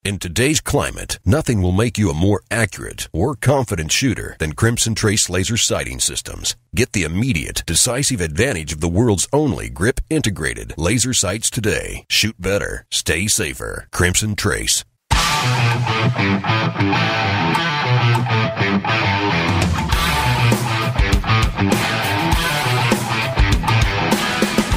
In today's climate, nothing will make you a more accurate or confident shooter than Crimson Trace laser sighting systems. Get the immediate, decisive advantage of the world's only grip-integrated laser sights today. Shoot better. Stay safer. Crimson Trace.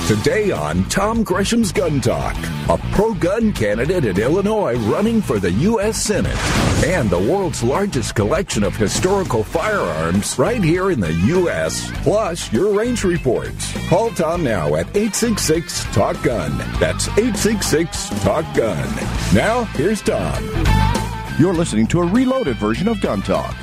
Today on Tom Gresham's Gun Talk, a pro-gun candidate in Illinois running for the U.S. Senate, and the world's largest collection of historical firearms right here in the U.S., plus your range reports. Call Tom now at 866-TALK-GUN. That's 866-TALK-GUN. Now, here's Tom. You're listening to a reloaded version of Gun Talk.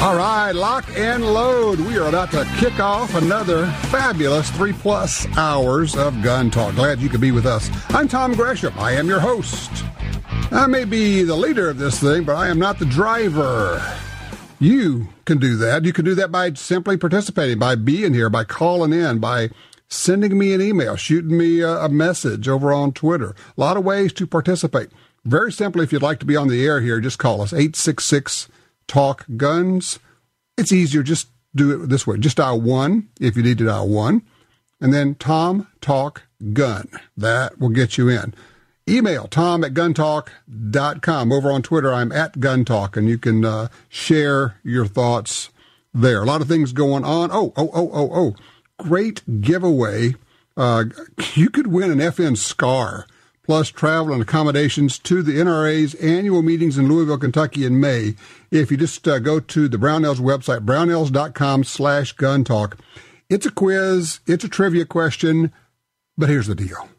All right, lock and load. We are about to kick off another fabulous 3+ hours of Gun Talk. Glad you could be with us. I'm Tom Gresham. I am your host. I may be the leader of this thing, but I am not the driver. You can do that. You can do that by simply participating, by being here, by calling in, by sending me an email, shooting me a message over on Twitter. A lot of ways to participate. Very simply, if you'd like to be on the air here, just call us, 866-TALK-GUNS. It's easier, just do it this way. Just dial 1 if you need to dial 1, and then Tom Talk Gun. That will get you in. Email tom@guntalk.com. Over on Twitter, I'm at GunTalk, and you can share your thoughts there. A lot of things going on. Oh. Great giveaway. You could win an FN SCAR, plus travel and accommodations to the NRA's annual meetings in Louisville, Kentucky in May. If you just go to the Brownells website, brownells.com/guntalk. It's a quiz. It's a trivia question. But here's the deal.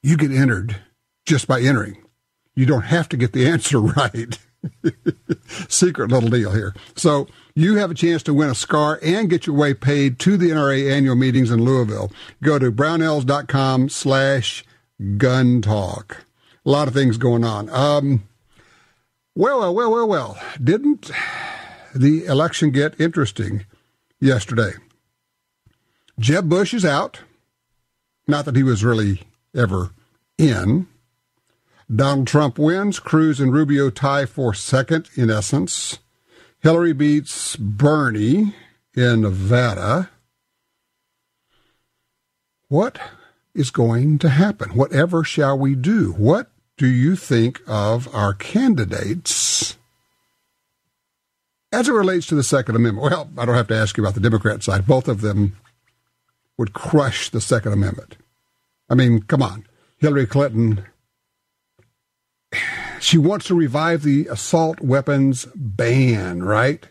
You get entered just by entering. You don't have to get the answer right. Secret little deal here. So you have a chance to win a SCAR and get your way paid to the NRA annual meetings in Louisville. Go to brownells.com/guntalk. A lot of things going on. Well. Didn't the election get interesting yesterday? Jeb Bush is out. Not that he was really ever in. Donald Trump wins. Cruz and Rubio tie for second, in essence. Hillary beats Bernie in Nevada. What is going to happen? Whatever shall we do? What do you think of our candidates as it relates to the Second Amendment? Well, I don't have to ask you about the Democrat side. Both of them would crush the Second Amendment. I mean, come on. Hillary Clinton, she wants to revive the assault weapons ban, right?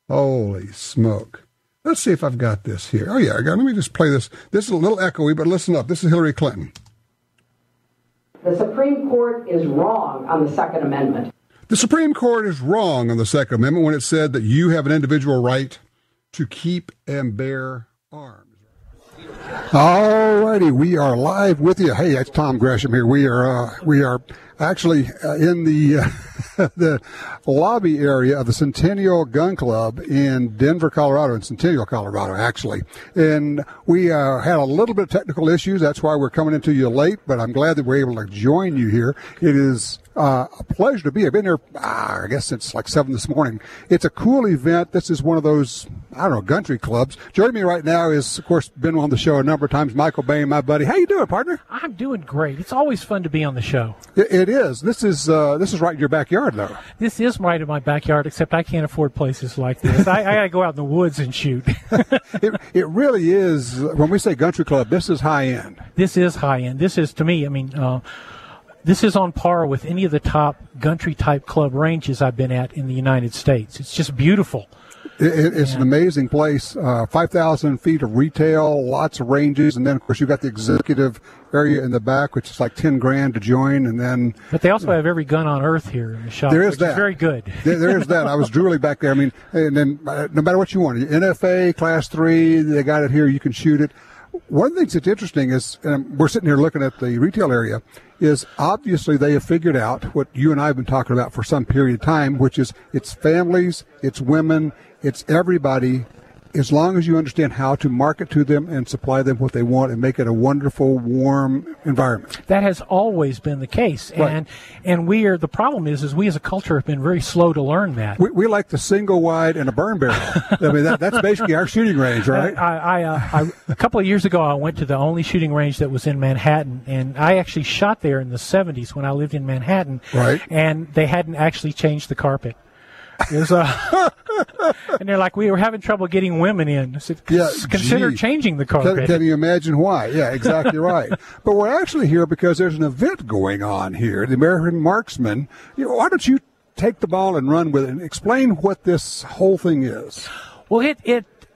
Holy smoke. Let's see if I've got this here. Oh, yeah, I got. Let me just play this. This is a little echoey, but listen up. This is Hillary Clinton. The Supreme Court is wrong on the Second Amendment. The Supreme Court is wrong on the Second Amendment when it said that you have an individual right to keep and bear arms. All righty, we are live with you. Hey, it's Tom Gresham here. We are actually in the the lobby area of the Centennial Gun Club in Denver, Colorado, in Centennial, Colorado, actually. And we had a little bit of technical issues. That's why we're coming into you late, but I'm glad that we're able to join you here. It is a pleasure to be. I've been here, I guess, since like 7 this morning. It's a cool event. This is one of those, country clubs. Joining me right now is, of course, been on the show a number of times, Michael Bain, my buddy. How you doing, partner? I'm doing great. It's always fun to be on the show. It is. This is right in your backyard, though. This is right in my backyard, except I can't afford places like this. I got to go out in the woods and shoot. It really is. When we say country club, this is high end. This is high end. This is, to me, this is on par with any of the top country-type club ranges I've been at in the United States. It's just beautiful. It's an amazing place. 5,000 feet of retail, lots of ranges, and then, of course, you've got the executive area in the back, which is like $10,000 to join, and then. But they also have every gun on earth here in the shop. There is which that. Is very good. There is that. I was drooling back there. I mean, and then no matter what you want, NFA, Class 3, they got it here. You can shoot it. One of the things that's interesting is, and we're sitting here looking at the retail area, is obviously they have figured out what you and I have been talking about for some period of time, which is it's families, it's women, it's everybody as long as you understand how to market to them and supply them what they want and make it a wonderful, warm environment. That has always been the case. Right. And the problem is we as a culture have been very slow to learn that. We like the single wide and a burn barrel. I mean, that's basically our shooting range, right? A couple of years ago, I went to the only shooting range that was in Manhattan, and I actually shot there in the 70s when I lived in Manhattan. Right. And they hadn't actually changed the carpet. It was, and they're like, we were having trouble getting women in. I said, consider changing the carpet. Can you imagine why? Yeah, exactly right. But we're actually here because there's an event going on here, the American Marksman. Why don't you take the ball and run with it and explain what this whole thing is? Well,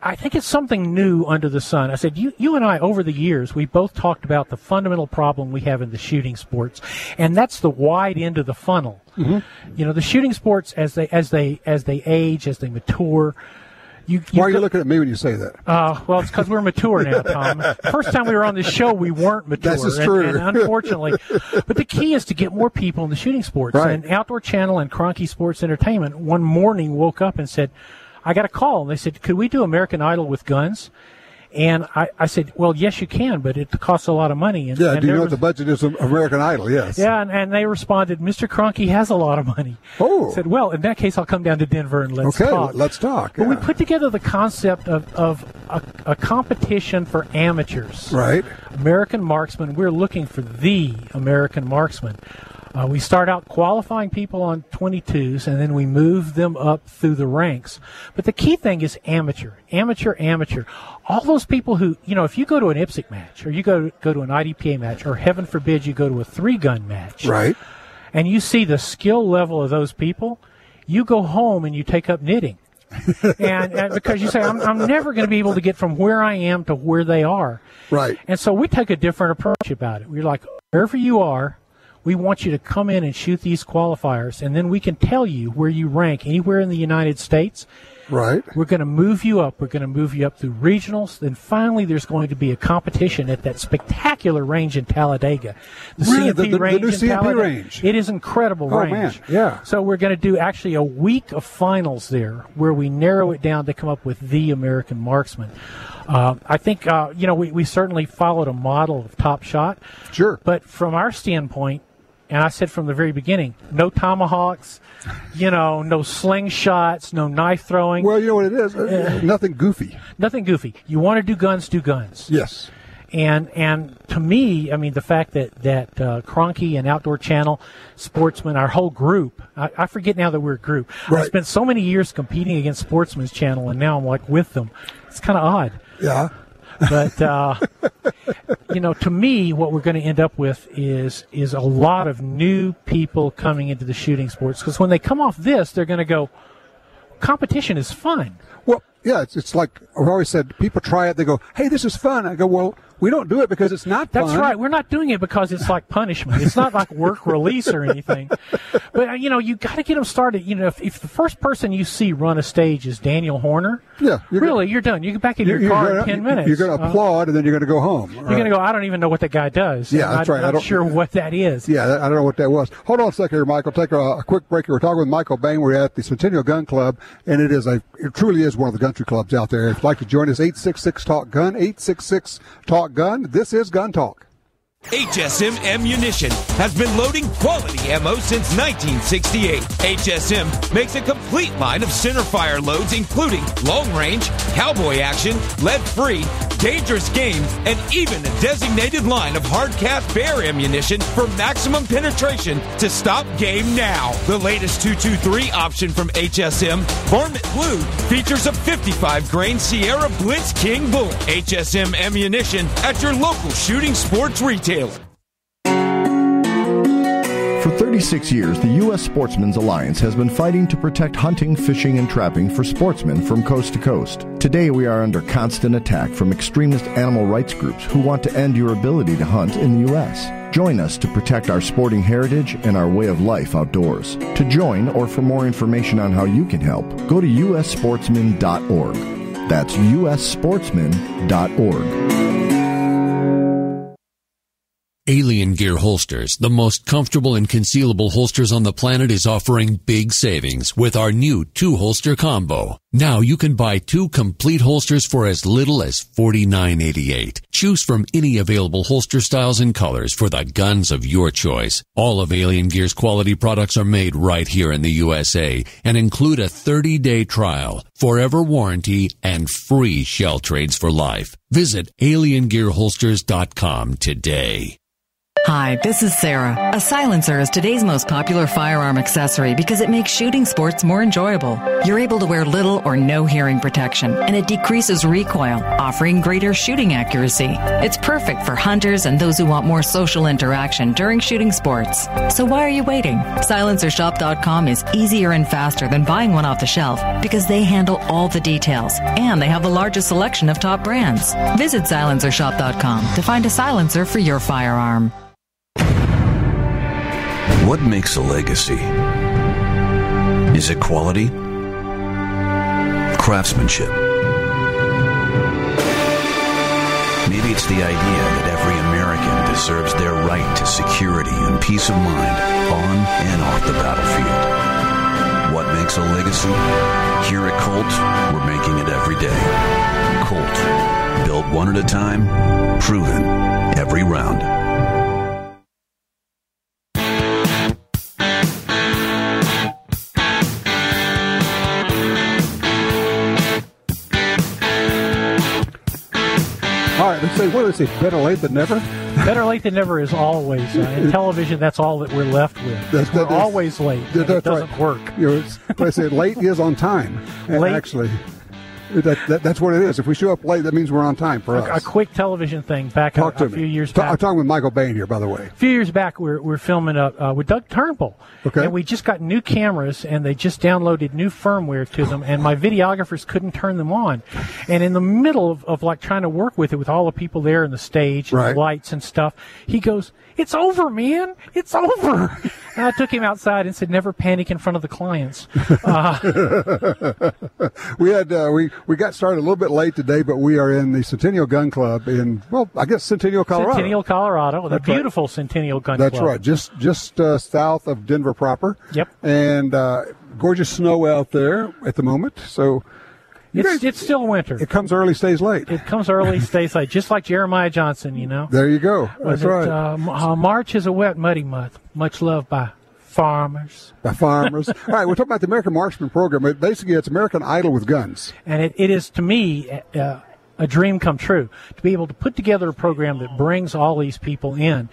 I think it's something new under the sun. I said, you and I, over the years, we both talked about the fundamental problem we have in the shooting sports, and that's the wide end of the funnel. Mm-hmm. The shooting sports, as they age, as they mature. Why are you looking at me when you say that? Well, it's because we're mature now, Tom. First time we were on this show, we weren't mature. This is true. And unfortunately. But the key is to get more people in the shooting sports. Right. And Outdoor Channel and Cronky Sports Entertainment one morning woke up and said, I got a call. And they said, could we do American Idol with guns? And I said, well, yes, you can, but it costs a lot of money. And, do you know what the budget is of American Idol? Yes. Yeah, and they responded, Mr. Cronky has a lot of money. Oh. I said, well, in that case, I'll come down to Denver and let's talk. Okay, let's talk. But we put together the concept of a competition for amateurs. Right. American Marksman. We're looking for the American Marksman. We start out qualifying people on 22s, and then we move them up through the ranks. But the key thing is amateur. All those people who, if you go to an IPSC match, or you go to an IDPA match, or heaven forbid you go to a 3-gun match, right, and you see the skill level of those people, you go home and you take up knitting. and because you say, I'm never going to be able to get from where I am to where they are. Right. And so we take a different approach about it. We're like, wherever you are, we want you to come in and shoot these qualifiers, and then we can tell you where you rank anywhere in the United States. Right. We're going to move you up. We're going to move you up through regionals. Then finally there's going to be a competition at that spectacular range in Talladega. The CMP range the new in CMP Talladega. range. It is incredible range. Man, yeah. So we're going to do actually a week of finals there where we narrow it down to come up with the American Marksman. I think, we certainly followed a model of Top Shot. Sure. But from our standpoint, and I said from the very beginning, no tomahawks, no slingshots, no knife throwing. Well, you know what it is? Nothing goofy. Nothing goofy. You want to do guns, do guns. Yes. And to me, I mean, the fact that Cronky and Outdoor Channel, Sportsman, our whole group, I forget now that we're a group. Right. I spent so many years competing against Sportsman's Channel, and now I'm like with them. It's kind of odd. Yeah. But, to me, what we're going to end up with is a lot of new people coming into the shooting sports. Because when they come off this, they're going to go, competition is fun. Well, yeah, it's like I've always said, people try it, they go, hey, this is fun. I go, well, we don't do it because it's not fun. That's right. We're not doing it because it's like punishment. It's not like work release or anything. But, you got to get them started. If the first person you see run a stage is Daniel Horner, you're done. You get back in your car in 10 minutes. You're going to applaud, and then you're going to go home. You're going to go, I don't even know what that guy does. Yeah, that's right. I'm not sure what that is. Yeah, I don't know what that was. Hold on a second here, Michael. Take a quick break here. We're talking with Michael Bain. We're at the Centennial Gun Club, and it truly is one of the country clubs out there. If you'd like to join us, 866-TALK-GUN, 866-TALK-GUN. This is Gun Talk. HSM Ammunition has been loading quality ammo since 1968. HSM makes a complete line of centerfire loads including long range, cowboy action, lead-free, dangerous game, and even a designated line of hard-cast bear ammunition for maximum penetration to stop game now. The latest 223 option from HSM, Varmint Blue, features a 55-grain Sierra Blitz King bullet. HSM Ammunition at your local shooting sports retailer. For 36 years, the U.S. Sportsmen's Alliance has been fighting to protect hunting, fishing, and trapping for sportsmen from coast to coast. Today, we are under constant attack from extremist animal rights groups who want to end your ability to hunt in the U.S. Join us to protect our sporting heritage and our way of life outdoors. To join or for more information on how you can help, go to ussportsman.org. That's ussportsman.org. Alien Alien Gear Holsters, the most comfortable and concealable holsters on the planet, is offering big savings with our new 2-holster combo. Now you can buy 2 complete holsters for as little as $49.88. Choose from any available holster styles and colors for the guns of your choice. All of Alien Gear's quality products are made right here in the USA and include a 30-day trial, forever warranty, and free shell trades for life. Visit aliengearholsters.com today. Hi, this is Sarah. A silencer is today's most popular firearm accessory because it makes shooting sports more enjoyable. You're able to wear little or no hearing protection, and it decreases recoil, offering greater shooting accuracy. It's perfect for hunters and those who want more social interaction during shooting sports. So why are you waiting? SilencerShop.com is easier and faster than buying one off the shelf because they handle all the details, and they have the largest selection of top brands. Visit SilencerShop.com to find a silencer for your firearm. What makes a legacy? Is it quality? Craftsmanship? Maybe it's the idea that every American deserves their right to security and peace of mind on and off the battlefield. What makes a legacy? Here at Colt, we're making it every day. Colt, built one at a time, proven every round. All right, let's say, what do they say, better late than never? Better late than never is always. In television, that's all that we're left with. We're always late. It doesn't work. I say late is on time. Late, actually, that's what it is. If we show up late, that means we're on time for us. A quick television thing back a few years back. I'm talking with Michael Bain here, by the way. A few years back, we're filming with Doug Turnbull. Okay. And we just got new cameras, and they just downloaded new firmware to them, and my videographers couldn't turn them on. And in the middle of like trying to work with it, with all the people there in the stage, and the lights and stuff, he goes, "It's over, man. It's over." And I took him outside and said, "Never panic in front of the clients." We got started a little bit late today, but we are in the Centennial Gun Club in, I guess Centennial, Colorado. Centennial, Colorado, the beautiful Centennial Gun Club. That's right, just south of Denver proper. Yep. And gorgeous snow out there at the moment, so... It's still winter. It comes early, stays late. It comes early, stays late, just like Jeremiah Johnson, you know. There you go. That's right. March is a wet, muddy month. Much loved by farmers. All right, we're talking about the American Marksman Program. Basically, it's American Idol with guns. And it is, to me, a dream come true, to be able to put together a program that brings all these people in.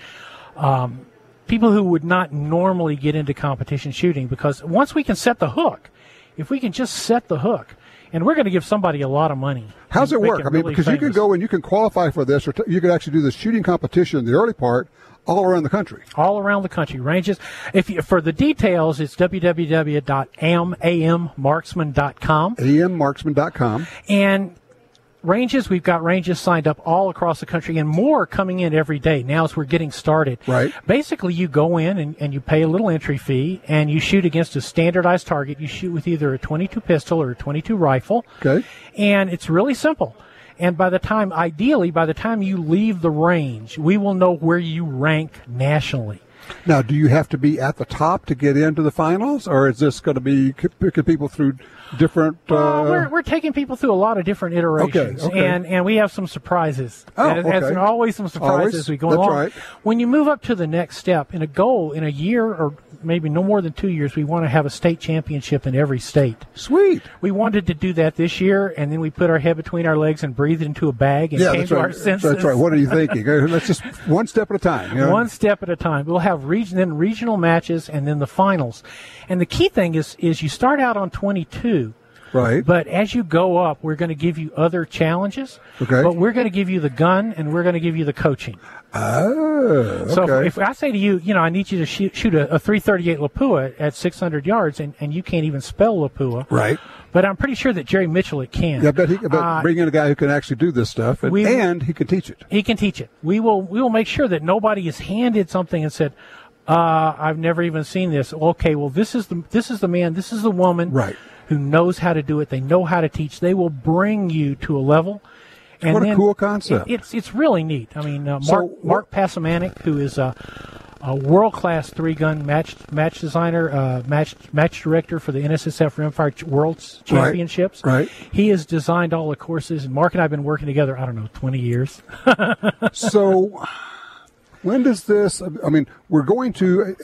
People who would not normally get into competition shooting, because once we can set the hook, if we can just set the hook, and we're going to give somebody a lot of money. How's it work? I mean, because you can go and you can qualify for this, or you could actually do the shooting competition in the early part all around the country. All around the country. Ranges. For the details, it's www.ammarksman.com. ammarksman.com. And ranges, we've got ranges signed up all across the country, and more coming in every day now as we're getting started. Right. Basically, you go in and you pay a little entry fee, and you shoot against a standardized target. You shoot with either a .22 pistol or a .22 rifle. Okay. And it's really simple. And ideally, by the time you leave the range, we will know where you rank nationally. Now, do you have to be at the top to get into the finals, or is this going to be picking people through different... We're taking people through a lot of different iterations, okay. And we have some surprises. As always some surprises as we go along. Right. When you move up to the next step, in a year or maybe no more than 2 years, we want to have a state championship in every state. Sweet. We wanted to do that this year, and then we put our head between our legs and breathed into a bag and came to our senses. That's right. What are you thinking? Let's just one step at a time. You know? One step at a time. We'll have regional matches and then the finals. And the key thing is you start out on 22. Right. But as you go up, we're going to give you other challenges. Okay. But we're going to give you the gun, and we're going to give you the coaching. Oh, okay. So if I say to you, I need you to shoot a .338 Lapua at 600 yards, and you can't even spell Lapua. Right. But I'm pretty sure that Jerry Mitchell can. Yeah, but bring in a guy who can actually do this stuff, and he can teach it. He can teach it. We will make sure that nobody is handed something and said, I've never even seen this. Okay, well, this is the man, this is the woman, right, who knows how to do it. They know how to teach. They will bring you to a level, And what a cool concept. It's really neat. I mean, Mark Pasamanik, who is a world-class 3-gun match designer, match director for the NSSF Rimfire World Championships. Right. He has designed all the courses, and Mark and I have been working together, 20 years. So when does this, we're going to,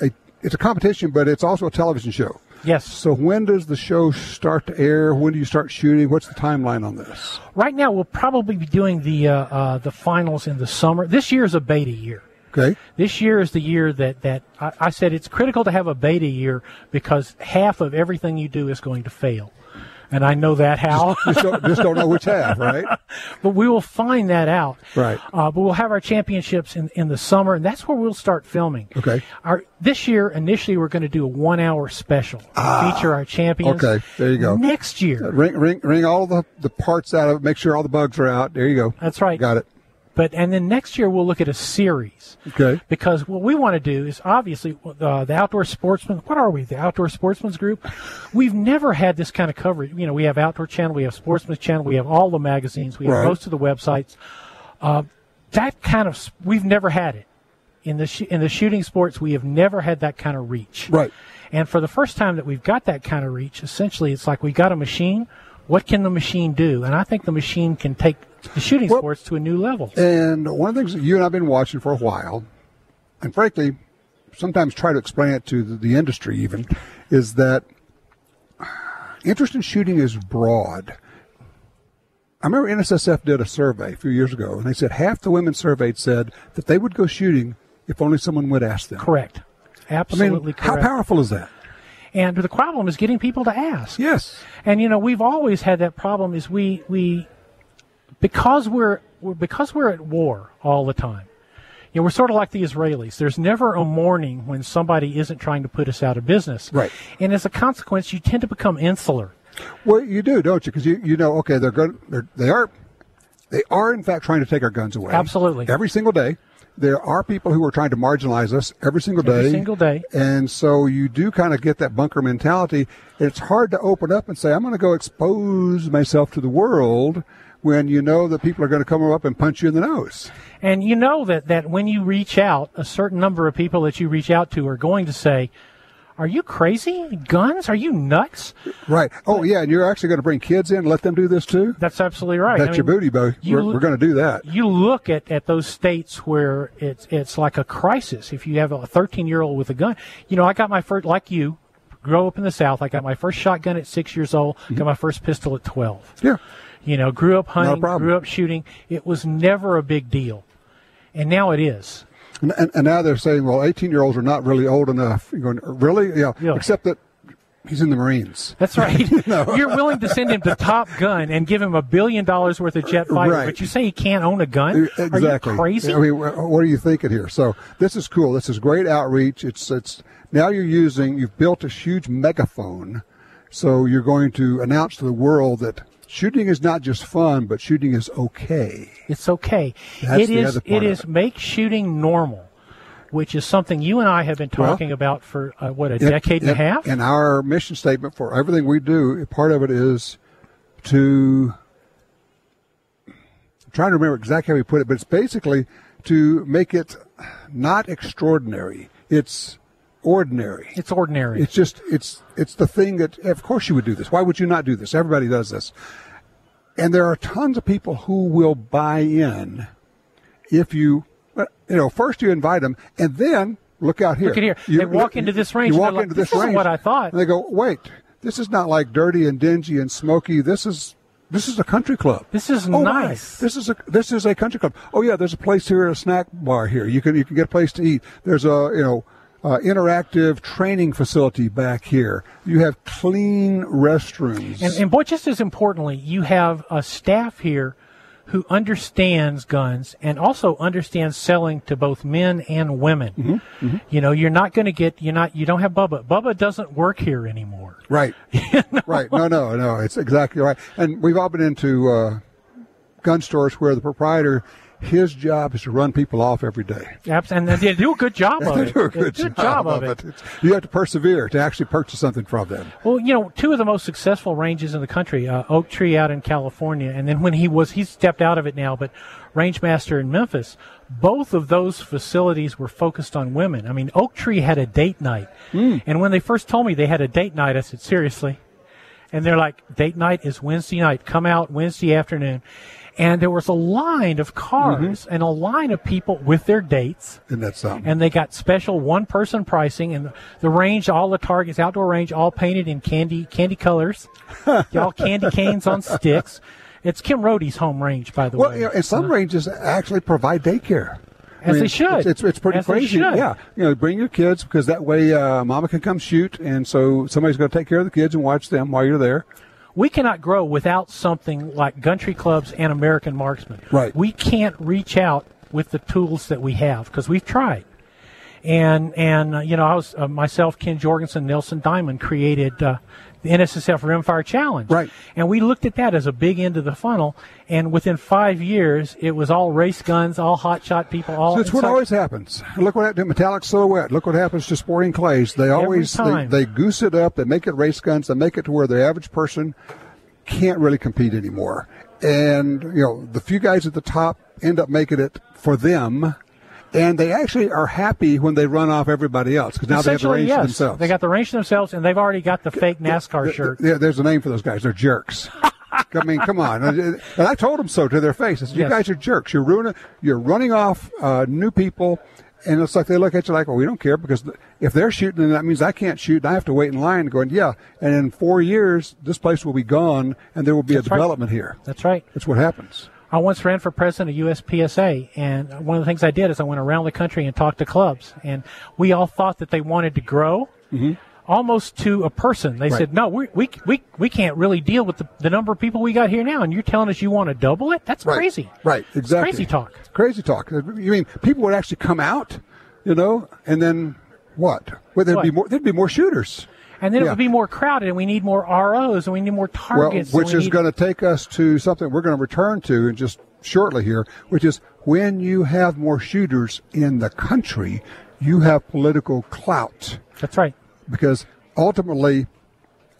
it's a competition, but it's also a television show. Yes. So when does the show start to air? When do you start shooting? What's the timeline on this? Right now, we'll probably be doing the finals in the summer. This year is a beta year. Okay. This year is the year that I said it's critical to have a beta year because half of everything you do is going to fail. And I know that how. Just don't know which half, right? But we will find that out. Right. But we'll have our championships in the summer, and that's where we'll start filming. Okay. This year, initially, we're going to do a 1-hour special. Feature our champions. Okay, there you go. Next year. Ring all the parts out of it. Make sure all the bugs are out. There you go. That's right. Got it. And then next year we'll look at a series. Okay. Because what we want to do is obviously the Outdoor Sportsman. What are we? The Outdoor Sportsman's Group. We've never had this kind of coverage. We have Outdoor Channel, we have Sportsman's Channel, we have all the magazines, we have most of the websites. That kind of we've never had it in the shooting sports. We have never had that kind of reach. Right. And for the first time that we've got that kind of reach, essentially it's like we got a machine. What can the machine do? And I think the machine can take the shooting sports to a new level. And one of the things that you and I have been watching for a while, and frankly, sometimes try to explain it to the industry even, is that interest in shooting is broad. I remember NSSF did a survey a few years ago, and they said half the women surveyed said that they would go shooting if only someone would ask them. Correct. Absolutely correct. How powerful is that? And the problem is getting people to ask. Yes. And we've always had that problem is because we're at war all the time. We're sort of like the Israelis. There's never a morning when somebody isn't trying to put us out of business. Right. And as a consequence, you tend to become insular. Well, you do, don't you? Because okay, they are in fact trying to take our guns away. Absolutely. Every single day. There are people who are trying to marginalize us every single day. Every single day. And so you do kind of get that bunker mentality. It's hard to open up and say, I'm going to go expose myself to the world when you know that people are going to come up and punch you in the nose. And you know that when you reach out, a certain number of people that you reach out to are going to say, are you crazy? Guns? Are you nuts? Right. Oh, yeah, and you're actually going to bring kids in and let them do this too? That's absolutely right. That's your booty, Bo. We're going to do that. You look at those states where it's like a crisis. If you have a 13-year-old with a gun. I got my first, like you, grew up in the South. I got my first shotgun at 6 years old, got my first pistol at 12. Yeah. Grew up hunting, grew up shooting. It was never a big deal. And now it is. And now they're saying, well, 18-year-olds are not really old enough. You're going, really? Yeah. Except that he's in the Marines. That's right. You're willing to send him to Top Gun and give him $1 billion worth of jet fighter, but you say he can't own a gun? Exactly. Are you crazy? What are you thinking here? So this is cool. This is great outreach. It's now you've built a huge megaphone, so you're going to announce to the world that shooting is not just fun, but shooting is okay. It's okay. That's it is make shooting normal, which is something you and I have been talking about for, a decade and a half? And our mission statement for everything we do, part of it is to, I'm trying to remember exactly how we put it, but it's basically to make it not extraordinary. It's ordinary. It's ordinary. It's just, it's the thing that, of course you would do this. Why would you not do this? Everybody does this. And there are tons of people who will buy in if first you invite them, and then look out here. Look at here. They walk into this range. You walk into this range. This is what I thought. And they go, wait, this is not like dirty and dingy and smoky. This is a country club. This is nice. This is a country club. Oh yeah, there's a place here, a snack bar here. You can get a place to eat. There's a interactive training facility back here. You have clean restrooms. And boy, just as importantly, you have a staff here who understands guns and also understands selling to both men and women. Mm-hmm. Mm-hmm. You're not going to you don't have Bubba. Bubba doesn't work here anymore. Right. Right. No. It's exactly right. And we've all been into gun stores where the proprietor his job is to run people off every day. And they do a good job of it. They do a good job of it. You have to persevere to actually purchase something from them. Well, two of the most successful ranges in the country, Oak Tree out in California, and then when he stepped out of it now, but Rangemaster in Memphis, both of those facilities were focused on women. I mean, Oak Tree had a date night. And when they first told me they had a date night, I said, seriously? And they're like, date night is Wednesday night. Come out Wednesday afternoon. And there was a line of cars and a line of people with their dates. Isn't that something? And they got special one-person pricing. And the range, all the targets, outdoor range, all painted in candy colors. Y'all candy canes on sticks. It's Kim Rohde's home range, by the way. Well, and some ranges actually provide daycare. They should. It's pretty crazy. Yeah. Bring your kids because that way mama can come shoot. And so somebody's going to take care of the kids and watch them while you're there. We cannot grow without something like country clubs and American Marksmen. Right. We can't reach out with the tools that we have because we've tried. And I was myself, Ken Jorgensen, Nelson Diamond created the NSSF Rimfire Challenge. Right. And we looked at that as a big end of the funnel. And within 5 years, it was all race guns, all hotshot people. So that's what always happens. Look what happened to Metallic Silhouette. Look what happens to Sporting Clays. They always they goose it up. They make it race guns. They make it to where the average person can't really compete anymore. And, the few guys at the top end up making it for them. And they actually are happy when they run off everybody else because now they have the range to themselves. They got the range to themselves, and they've already got the fake NASCAR shirt. Yeah, there's a name for those guys. They're jerks. I mean, come on. And I told them so to their face. I said, you guys are jerks. You're running off new people. And it's like they look at you like, well, we don't care because if they're shooting, then that means I can't shoot. And I have to wait in line going, yeah. And in 4 years, this place will be gone and there will be a development here. That's right. That's what happens. I once ran for president of USPSA, and one of the things I did is I went around the country and talked to clubs, and we all thought that they wanted to grow almost to a person. They said, no, we can't really deal with the number of people we got here now, and you're telling us you want to double it? That's crazy. Right, exactly. It's crazy talk. It's crazy talk. You mean people would actually come out, and then what? Well, there'd be more shooters. And then it would be more crowded, and we need more ROs, and we need more targets. Well, which is going to take us to something we're going to return to in just shortly here, which is when you have more shooters in the country, you have political clout. That's right. Because ultimately,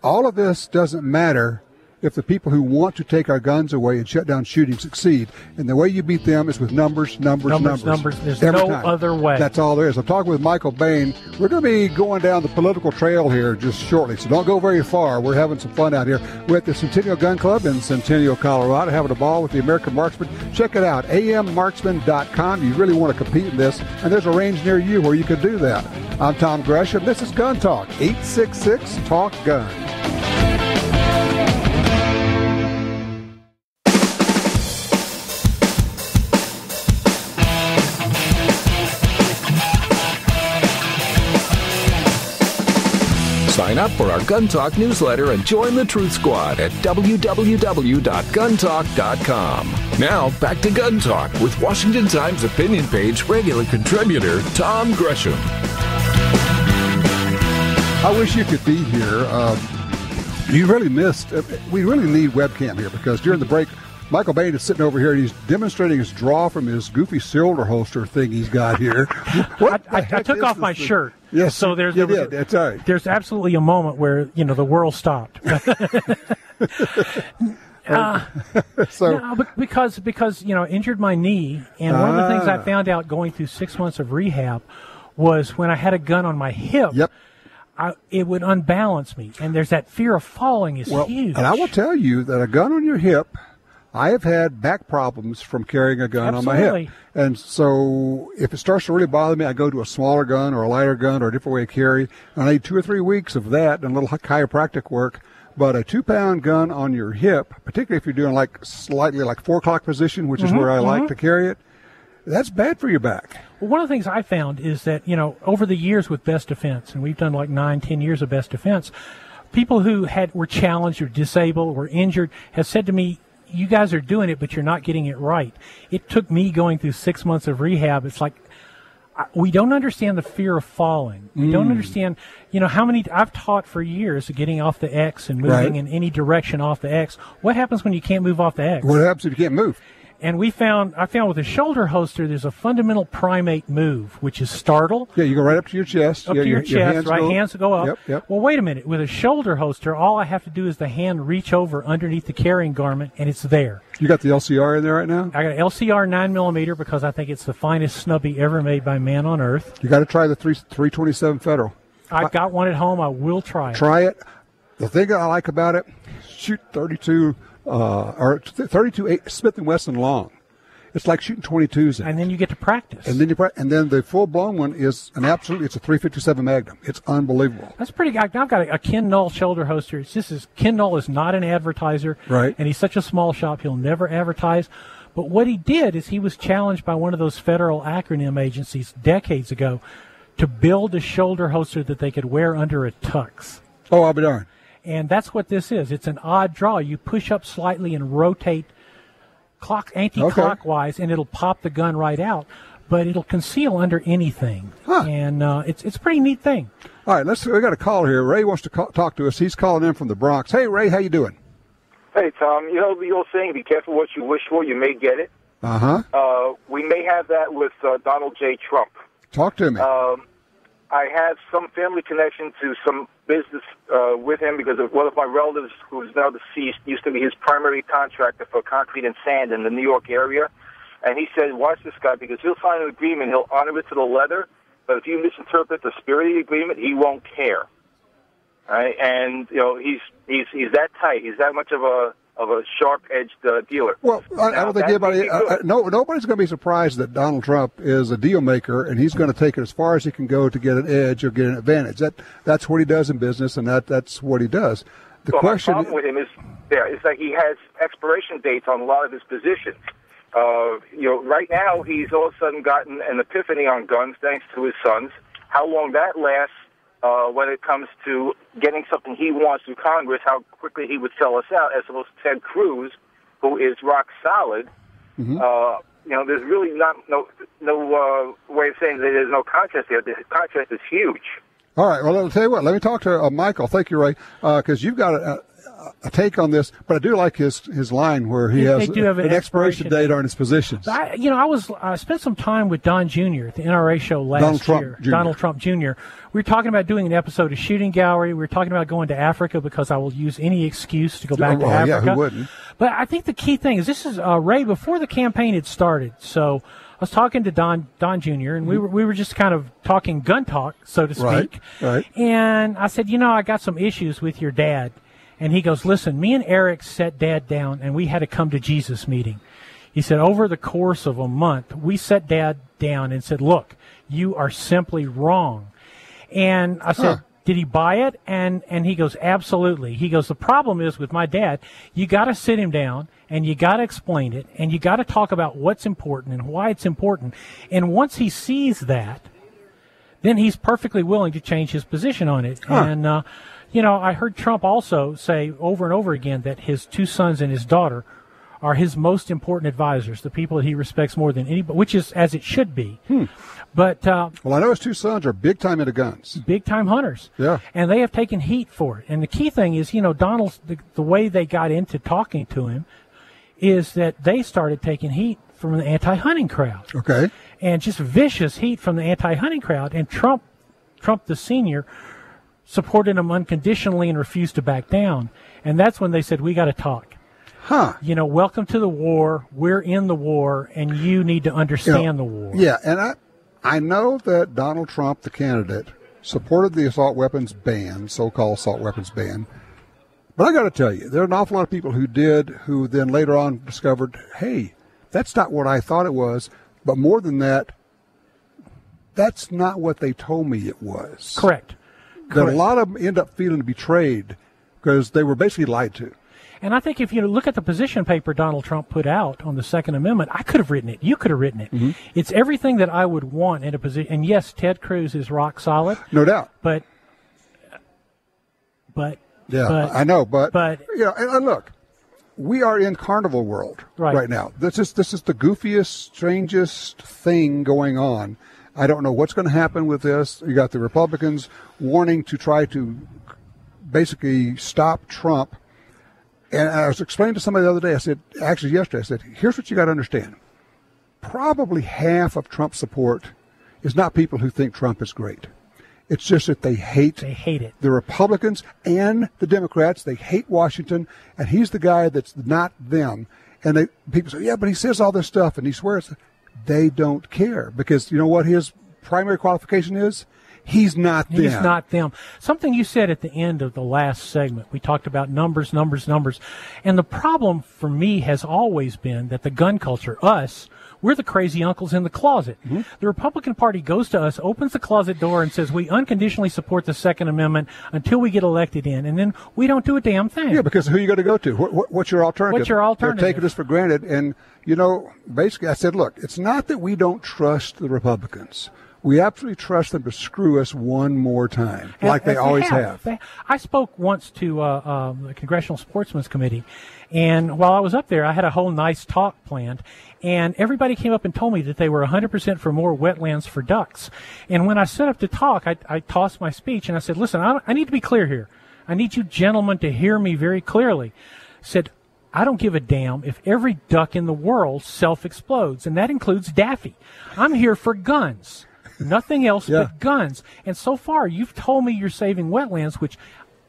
all of this doesn't matter if the people who want to take our guns away and shut down shooting succeed. And the way you beat them is with numbers. There's no other way. That's all there is. I'm talking with Michael Bain. We're going to be going down the political trail here just shortly, so don't go very far. We're having some fun out here. We're at the Centennial Gun Club in Centennial, Colorado, having a ball with the American Marksman. Check it out, ammarksman.com. You really want to compete in this, and there's a range near you where you can do that. I'm Tom Gresham. This is Gun Talk, 866-TALK-GUN. Sign up for our Gun Talk newsletter and join the Truth Squad at www.guntalk.com. Now, back to Gun Talk with Washington Times opinion page regular contributor Tom Gresham. I wish you could be here. You really missed. We really need webcam here because during the break, Michael Bain is sitting over here and he's demonstrating his draw from his goofy shoulder holster thing he's got here. I took off my shirt. Yes, so that's all right. There's absolutely a moment where the world stopped. Because injured my knee, and one of the things I found out going through 6 months of rehab was when I had a gun on my hip. Yep. It would unbalance me, and there's that fear of falling is huge. And I will tell you that a gun on your hip, I have had back problems from carrying a gun on my hip. And so if it starts to really bother me, I go to a smaller gun or a lighter gun or a different way to carry. And I need 2 or 3 weeks of that and a little chiropractic work. But a 2-pound gun on your hip, particularly if you're doing slightly 4 o'clock position, which is where I like to carry it, that's bad for your back. Well, one of the things I found is that, over the years with Best Defense, and we've done 9-10 years of Best Defense, people who were challenged or disabled or injured have said to me, you guys are doing it, but you're not getting it right. It took me going through 6 months of rehab. It's like we don't understand the fear of falling. We don't understand, how many I've taught for years of getting off the X and moving in any direction off the X. What happens when you can't move off the X? What happens if you can't move? And I found with a shoulder holster, there's a fundamental primate move, which is startle. Yeah, you go right up to your chest. Up to your chest, right? Hands go up. Yep. Well, wait a minute. With a shoulder holster, all I have to do is the hand reach over underneath the carrying garment, and it's there. You got the LCR in there right now? I got an LCR 9mm because I think it's the finest snubby ever made by man on earth. You got to try the 327 Federal. I've got one at home. I will try it. Try it. The thing I like about it, shoot 32 Smith & Wesson long. It's like shooting 22s. And then you get to practice. And then the full-blown one is it's a 357 Magnum. It's unbelievable. That's pretty good. I've got a Ken Null shoulder holster. It's just Ken Null is not an advertiser. Right. And he's such a small shop, he'll never advertise. But what he did is he was challenged by one of those federal acronym agencies decades ago to build a shoulder holster that they could wear under a tux. Oh, I'll be darned. And that's what this is. It's an odd draw. You push up slightly and rotate anti-clockwise, and it'll pop the gun right out. But it'll conceal under anything. Huh. And it's a pretty neat thing. All right, we got a caller here. Ray wants to talk to us. He's calling in from the Bronx. Hey, Ray, how you doing? Hey, Tom. You know the old saying, be careful what you wish for, you may get it. Uh-huh. We may have that with Donald J. Trump. Talk to me. I have some family connection to some business with him because of one of my relatives who is now deceased used to be his primary contractor for concrete and sand in the New York area. And he said, watch this guy because he'll sign an agreement, he'll honor it to the letter, but if you misinterpret the spirit of the agreement, he won't care. Right? And, you know, he's that tight. He's that much of a sharp-edged dealer. Well, I don't think anybody. Nobody's going to be surprised that Donald Trump is a deal maker, and he's going to take it as far as he can go to get an edge or get an advantage. That's what he does in business, and that's what he does. The question. My problem with him is that he has expiration dates on a lot of his positions. Right now he's all of a sudden gotten an epiphany on guns thanks to his sons. How long that lasts? When it comes to getting something he wants through Congress, how quickly he would sell us out, as opposed to Ted Cruz, who is rock solid. Mm-hmm. There's really no way of saying that there's no contest there. The contest is huge. All right. Well, I'll tell you what. Let me talk to Michael. Thank you, Ray, because you've got a take on this, but I do like his line where he has an expiration date on his positions. I spent some time with Don Jr. at the NRA show last year. Donald Trump Jr. We were talking about doing an episode of Shooting Gallery. We were talking about going to Africa because I will use any excuse to go back to Africa. Yeah, who wouldn't? But I think the key thing is this is Ray before the campaign had started. So I was talking to Don Jr. and we were just kind of talking gun talk, so to speak. Right. And I said, I got some issues with your dad. And he goes, listen, me and Eric sat Dad down, and we had a come to Jesus meeting. He said, over the course of a month, we sat Dad down and said, look, you are simply wrong. And I said, did he buy it? And he goes, absolutely. He goes, the problem is with my dad, you got to sit him down, and you got to explain it, and you got to talk about what's important and why it's important. And once he sees that, then he's perfectly willing to change his position on it. And, I heard Trump also say over and over again that his two sons and his daughter are his most important advisors, the people that he respects more than anybody, which is as it should be. But I know his two sons are big time into guns, big time hunters. Yeah, and they have taken heat for it. And the key thing is, Donald, the way they got into talking to him is that they started taking heat from the anti-hunting crowd. Okay, and just vicious heat from the anti-hunting crowd. And Trump the senior, supported him unconditionally and refused to back down. And that's when they said, we got to talk. Welcome to the war. We're in the war, and you need to understand the war. Yeah, and I know that Donald Trump, the candidate, supported the assault weapons ban, so-called assault weapons ban. But I got to tell you, there are an awful lot of people who then later on discovered, hey, that's not what I thought it was. But more than that, that's not what they told me it was. Correct. That a lot of them end up feeling betrayed because they were basically lied to. And I think if you look at the position paper Donald Trump put out on the Second Amendment, I could have written it. You could have written it. Mm-hmm. It's everything that I would want in a position. And yes, Ted Cruz is rock solid. No doubt. But I know. But and look, we are in carnival world right now. This is the goofiest, strangest thing going on. I don't know what's going to happen with this. You got the Republicans warning to try to basically stop Trump. And I was explaining to somebody the other day, yesterday, I said, here's what you got to understand. Probably half of Trump's support is not people who think Trump is great. It's just that they hate it. The Republicans and the Democrats. They hate Washington, and he's the guy that's not them. And people say, yeah, but he says all this stuff, and he swears. They don't care, because you know what his primary qualification is? He's not them. He's not them. Something you said at the end of the last segment, we talked about numbers. And the problem for me has always been that the gun culture, we're the crazy uncles in the closet. Mm-hmm. The Republican Party goes to us, opens the closet door, and says we unconditionally support the Second Amendment until we get elected in, and then we don't do a damn thing. Yeah, because who are you going to go to? What's your alternative? What's your alternative? They're taking us for granted. And, basically I said, look, it's not that we don't trust the Republicans. We absolutely trust them to screw us one more time, like they always have. I spoke once to the Congressional Sportsmen's Committee, and while I was up there, I had a whole nice talk planned, and everybody came up and told me that they were 100% for more wetlands for ducks. And when I set up to talk, I tossed my speech, and I said, listen, I need to be clear here. I need you gentlemen to hear me very clearly. I said, I don't give a damn if every duck in the world self-explodes, and that includes Daffy. I'm here for guns. Nothing else but guns. And so far, you've told me you're saving wetlands, which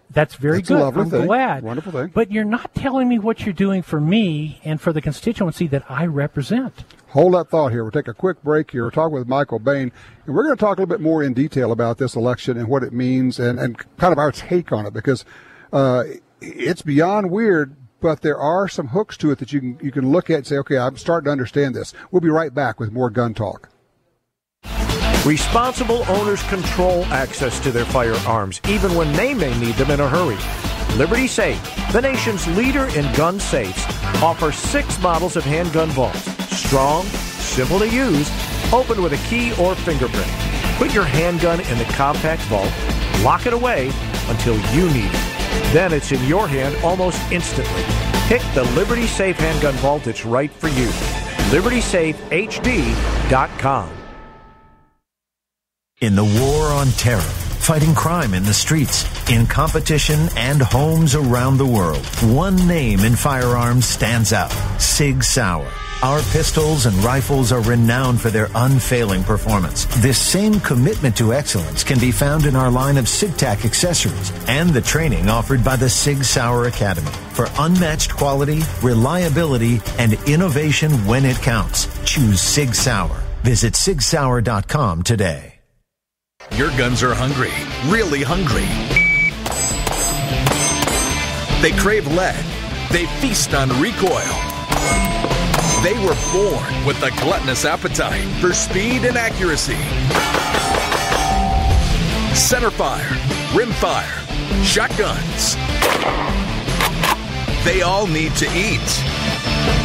that's very good. I'm glad. Wonderful thing. But you're not telling me what you're doing for me and for the constituency that I represent. Hold that thought here. We'll take a quick break here. We're talking with Michael Bain, and we're going to talk a little bit more in detail about this election and what it means and kind of our take on it, because it's beyond weird, but there are some hooks to it that you can look at and say, okay, I'm starting to understand this. We'll be right back with more Gun Talk. Responsible owners control access to their firearms, even when they may need them in a hurry. Liberty Safe, the nation's leader in gun safes, offers 6 models of handgun vaults. Strong, simple to use, open with a key or fingerprint. Put your handgun in the compact vault, lock it away until you need it. Then it's in your hand almost instantly. Pick the Liberty Safe handgun vault that's right for you. LibertySafeHD.com. In the war on terror, fighting crime in the streets, in competition and homes around the world, one name in firearms stands out: Sig Sauer. Our pistols and rifles are renowned for their unfailing performance. This same commitment to excellence can be found in our line of SigTac accessories and the training offered by the Sig Sauer Academy. For unmatched quality, reliability, and innovation when it counts, choose Sig Sauer. Visit SigSauer.com today. Your guns are hungry, really hungry. They crave lead. They feast on recoil. They were born with a gluttonous appetite for speed and accuracy. Centerfire, rimfire, shotguns. They all need to eat.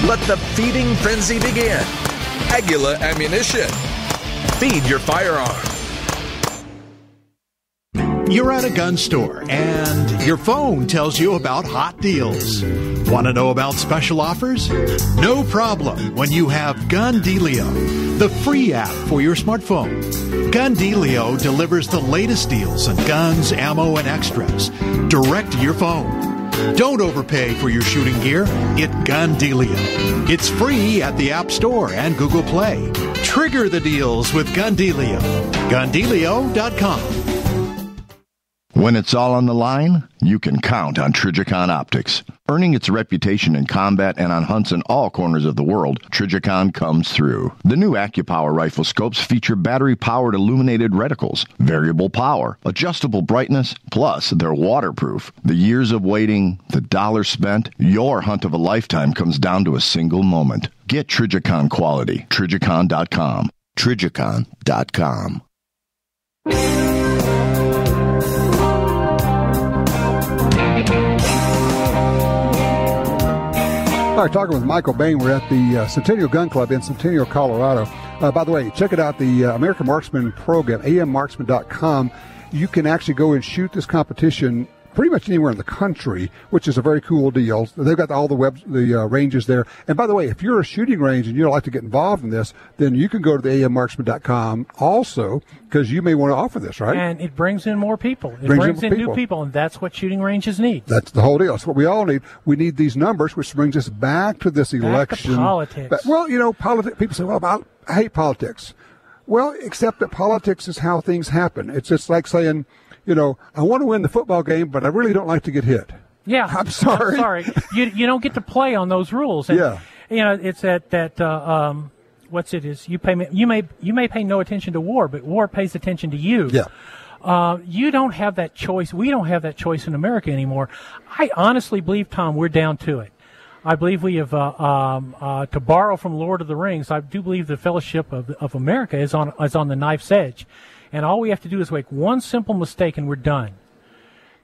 Let the feeding frenzy begin. Aguila Ammunition. Feed your firearm. You're at a gun store and your phone tells you about hot deals. Want to know about special offers? No problem when you have Gun Dealio, the free app for your smartphone. Gun Dealio delivers the latest deals on guns, ammo, and extras direct to your phone. Don't overpay for your shooting gear. Get Gun Dealio. It's free at the App Store and Google Play. Trigger the deals with Gun Dealio. GunDealio.com. When it's all on the line, you can count on Trijicon Optics. Earning its reputation in combat and on hunts in all corners of the world, Trijicon comes through. The new AccuPower rifle scopes feature battery-powered illuminated reticles, variable power, adjustable brightness, plus they're waterproof. The years of waiting, the dollars spent, your hunt of a lifetime comes down to a single moment. Get Trijicon quality. Trijicon.com. Trijicon.com. All right, talking with Michael Bain. We're at the Centennial Gun Club in Centennial, Colorado. By the way, check it out, the American Marksman program, ammarksman.com. You can actually go and shoot this competition pretty much anywhere in the country, which is a very cool deal. They've got all the ranges there. And by the way, if you're a shooting range and you'd like to get involved in this, then you can go to the ammarksman.com also, because you may want to offer this, right? And it brings in more people. It brings in new people, and that's what shooting ranges need. That's the whole deal. That's what we all need. We need these numbers, which brings us back to this election. Back to politics. Well, people say, well, I hate politics. Well, except that politics is how things happen. It's just like saying, I want to win the football game, but I really don't like to get hit. Yeah. I'm sorry. You don't get to play on those rules. And, yeah. It's you may pay no attention to war, but war pays attention to you. Yeah. You don't have that choice. We don't have that choice in America anymore. I honestly believe, Tom, we're down to it. I believe we have, to borrow from Lord of the Rings, I do believe the fellowship of America is on the knife's edge. And all we have to do is make one simple mistake and we're done.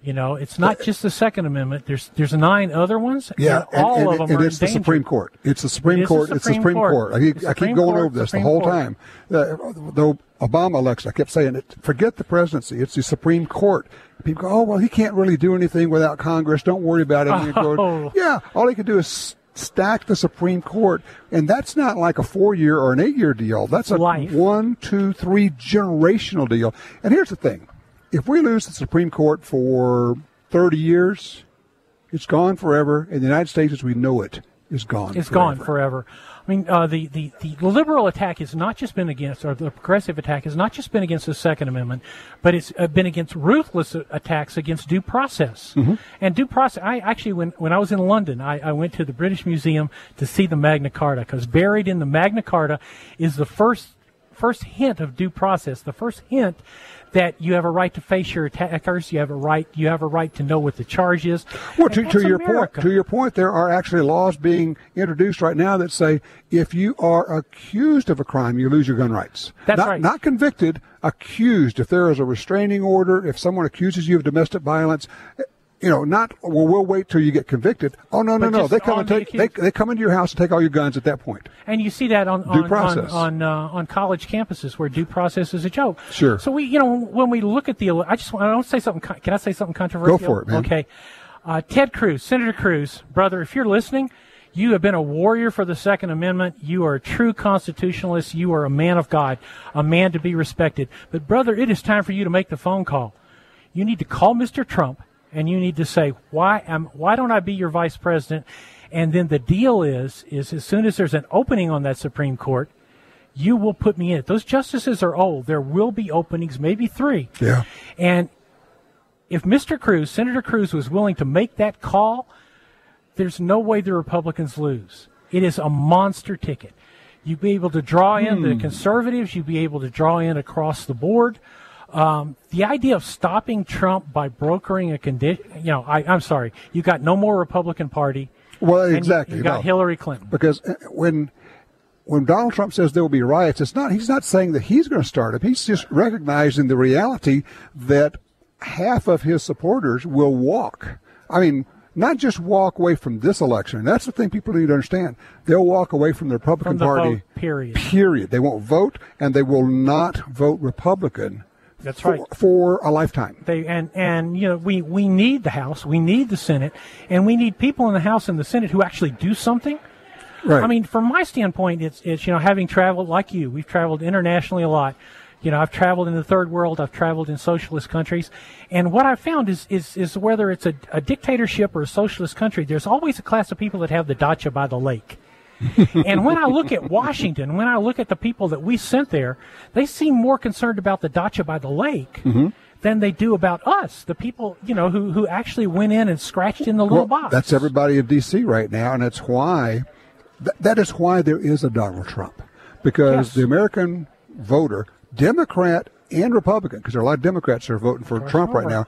It's not just the Second Amendment. There's 9 other ones. Yeah, and all of them are in it's the danger. Supreme Court. It's the Supreme Court. It's the Supreme Court. I keep going over this the whole time. The Obama election, I kept saying it. Forget the presidency. It's the Supreme Court. People go, oh, well, he can't really do anything without Congress. Don't worry about it. Yeah, all he can do is stack the Supreme Court, and that's not like a 4-year or an 8-year deal. That's a life. 1, 2, 3 generational deal. And here's the thing. If we lose the Supreme Court for 30 years, it's gone forever. And the United States as we know it is gone It's forever. gone forever. I mean, the liberal attack has not just been against, or the progressive attack has not just been against the Second Amendment, but it's been against ruthless attacks against due process. Mm-hmm. And due process, I actually, when I was in London, I went to the British Museum to see the Magna Carta, because buried in the Magna Carta is the first hint of due process, the first hint that you have a right to face your attackers, you have a right to know what the charge is. Well, to your point, there are actually laws being introduced right now that say if you are accused of a crime, you lose your gun rights. That's right. Not convicted, accused. If there is a restraining order, if someone accuses you of domestic violence, we'll wait till you get convicted. Oh, no. They come they come into your house and take all your guns at that point. And you see that on college campuses where due process is a joke. Sure. So when we look at I don't say something. Can I say something controversial? Go for it, man. Okay. Ted Cruz, Senator Cruz, brother, if you're listening, you have been a warrior for the Second Amendment. You are a true constitutionalist. You are a man of God, a man to be respected. But brother, it is time for you to make the phone call. You need to call Mr. Trump. And you need to say, why don't I be your vice president? And then the deal is as soon as there's an opening on that Supreme Court, you will put me in it. Those justices are old. There will be openings, maybe 3. Yeah. And if Senator Cruz was willing to make that call, there's no way the Republicans lose. It is a monster ticket. You'd be able to draw in the conservatives. You'd be able to draw in across the board. The idea of stopping Trump by brokering a condition, I'm sorry, you got no more Republican Party. Well, exactly. You got Hillary Clinton. Because when Donald Trump says there will be riots, he's not saying that he's going to start them. He's just recognizing the reality that half of his supporters will walk. I mean, not just walk away from this election. That's the thing people need to understand. They'll walk away from the Republican Party. Vote, period. Period. They won't vote, and they will not vote Republican. That's right. For a lifetime. We need the House, we need the Senate, and we need people in the House and the Senate who actually do something. Right. I mean, from my standpoint, it's having traveled like you, we've traveled internationally a lot. I've traveled in the third world, I've traveled in socialist countries, and what I've found is whether it's a dictatorship or a socialist country, there's always a class of people that have the dacha by the lake. And when I look at Washington, when I look at the people that we sent there, they seem more concerned about the dacha by the lake than they do about us, the people, who actually went in and scratched in the little box. That's everybody in D.C. right now, and that's why that is why there is a Donald Trump. Because the American voter, Democrat and Republican, because there are a lot of Democrats that are voting for Trump right now,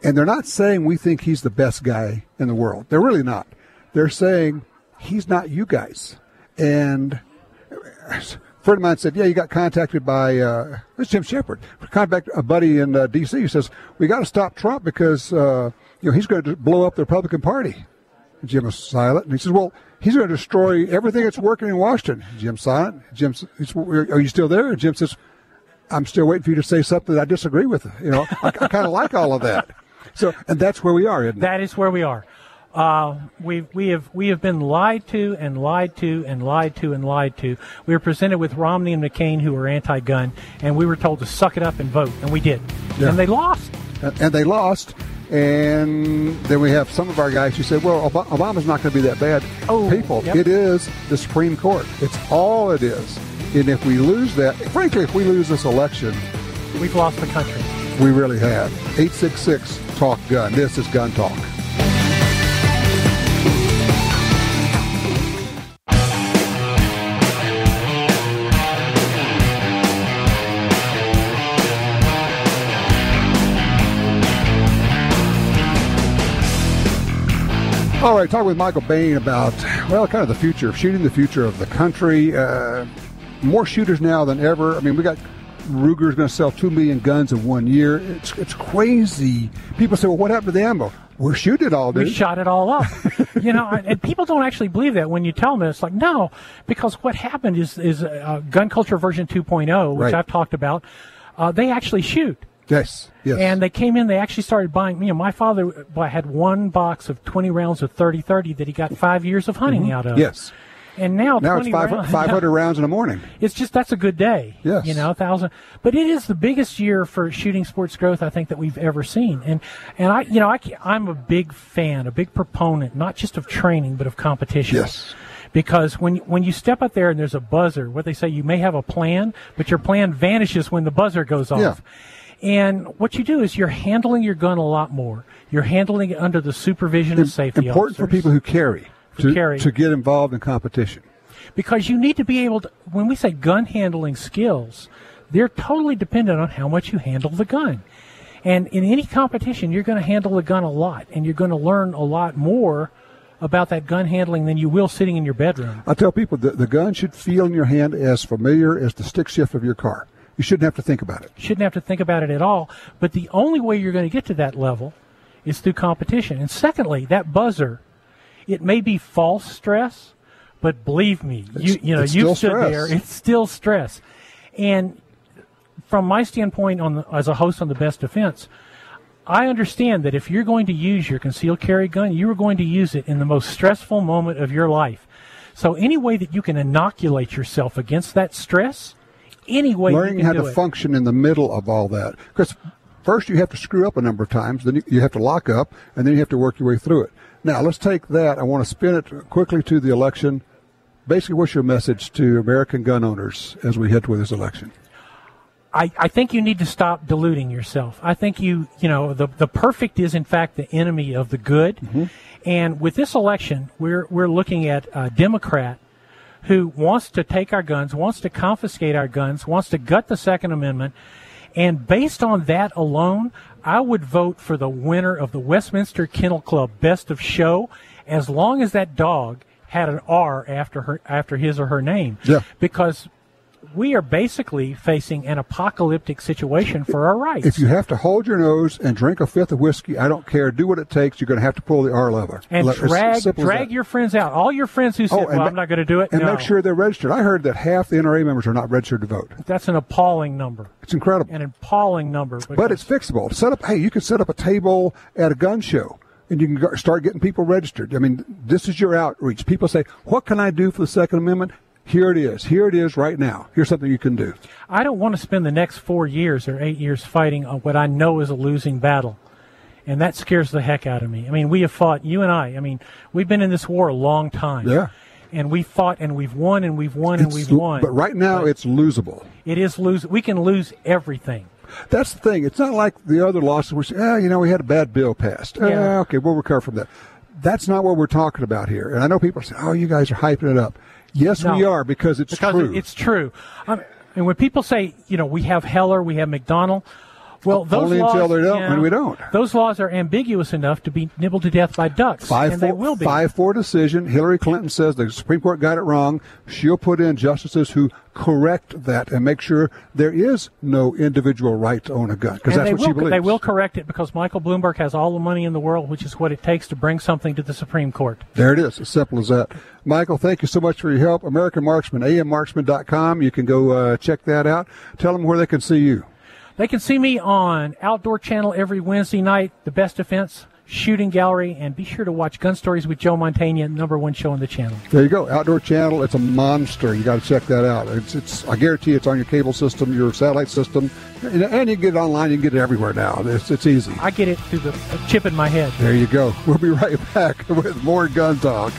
and they're not saying we think he's the best guy in the world. They're really not. They're saying he's not you guys. And a friend of mine said, you got contacted by, it's Jim Shepard, contacted a buddy in D.C. who says, we got to stop Trump because, he's going to blow up the Republican Party. And Jim was silent. And he says, well, he's going to destroy everything that's working in Washington. Jim's silent. Jim says, are you still there? And Jim says, I'm still waiting for you to say something that I disagree with. I kind of like all of that. And that's where we are, isn't it? That is where we are. We have been lied to and lied to and lied to and lied to. We were presented with Romney and McCain, who were anti-gun, and we were told to suck it up and vote, and we did. Yeah. And they lost. And they lost. And then we have some of our guys who say, well, Obama's not going to be that bad. People, It is the Supreme Court. It's all it is. And if we lose that, frankly, if we lose this election, we've lost the country. We really have. 866 Talk Gun. This is Gun Talk. All right, talking with Michael Bain about, well, kind of the future of shooting, the future of the country. More shooters now than ever. I mean, we got Ruger's going to sell 2 million guns in 1 year. It's crazy. People say, well, what happened to the ammo? We're shooting it all, dude. We shot it all up. And people don't actually believe that when you tell them. It's like, no, because what happened is gun culture version 2.0, which I've talked about, they actually shoot. Yes. And they came in, they actually started buying, my father had one box of 20 rounds of 30-30 that he got 5 years of hunting out of. Yes. And now it's 500 rounds in the morning. It's just, that's a good day. Yes. 1,000. But it is the biggest year for shooting sports growth, I think, that we've ever seen. And I'm a big fan, a big proponent, not just of training, but of competition. Yes. Because when you step up there and there's a buzzer, what they say, you may have a plan, but your plan vanishes when the buzzer goes off. Yeah. And what you do is you're handling your gun a lot more. You're handling it under the supervision of safety Important officers. for people who carry to get involved in competition. Because you need to be able to, when we say gun handling skills, they're totally dependent on how much you handle the gun. And in any competition, you're going to handle the gun a lot, and you're going to learn a lot more about that gun handling than you will sitting in your bedroom. I tell people that the gun should feel in your hand as familiar as the stick shift of your car. You shouldn't have to think about it. Shouldn't have to think about it at all. But the only way you're going to get to that level is through competition. And secondly, that buzzer, it may be false stress, but believe me, you stood there, it's still stress. And from my standpoint as a host on The Best Defense, I understand that if you're going to use your concealed carry gun, you are going to use it in the most stressful moment of your life. So any way that you can inoculate yourself against that stress, any way learning you can how do to function in the middle of all that. Because first you have to screw up a number of times, then you have to lock up, and then you have to work your way through it. Now, let's take that. I want to spin it quickly to the election. Basically, what's your message to American gun owners as we head toward this election? I think you need to stop deluding yourself. I think the perfect is, in fact, the enemy of the good. Mm-hmm. And with this election, we're looking at a Democrat who wants to take our guns, wants to confiscate our guns, wants to gut the Second Amendment. And based on that alone, I would vote for the winner of the Westminster Kennel Club Best of Show, as long as that dog had an R after his or her name. Yeah. Because we are basically facing an apocalyptic situation for our rights. If you have to hold your nose and drink a fifth of whiskey, I don't care. Do what it takes. You're going to have to pull the R lever. And drag your friends out. All your friends who said, I'm not going to do it. And make sure they're registered. I heard that half the NRA members are not registered to vote. That's an appalling number. It's incredible. An appalling number. But it's fixable. You can set up a table at a gun show, and you can start getting people registered. I mean, this is your outreach. People say, what can I do for the Second Amendment? Here it is. Here it is right now. Here's something you can do. I don't want to spend the next 4 years or 8 years fighting what I know is a losing battle. And that scares the heck out of me. I mean, we have fought, you and I mean, we've been in this war a long time. Yeah. And we've fought and we've won and we've won and we've won. But right now it's losable. It is lose. We can lose everything. That's the thing. It's not like the other losses where we had a bad bill passed. Yeah. Okay, we'll recover from that. That's not what we're talking about here. And I know people say, you guys are hyping it up. Yes, we are, because it's true. It's true. And when people say, we have Heller, we have McDonnell, well, those only laws, until they don't, and we don't. Those laws are ambiguous enough to be nibbled to death by ducks, and they will be. 5-4 decision. Hillary Clinton says the Supreme Court got it wrong. She'll put in justices who correct that and make sure there is no individual right to own a gun, because that's what she believes. They will correct it because Michael Bloomberg has all the money in the world, which is what it takes to bring something to the Supreme Court. There it is, as simple as that. Michael, thank you so much for your help. American Marksman, ammarksman.com. You can go check that out. Tell them where they can see you. They can see me on Outdoor Channel every Wednesday night, The Best Defense Shooting Gallery, and be sure to watch Gun Stories with Joe Montaigne, #1 show on the channel. There you go. Outdoor Channel. It's a monster. You got to check that out. It's I guarantee it's on your cable system, your satellite system, and you can get it online. You can get it everywhere now. It's easy. I get it through the chip in my head. There you go. We'll be right back with more Gun Talk.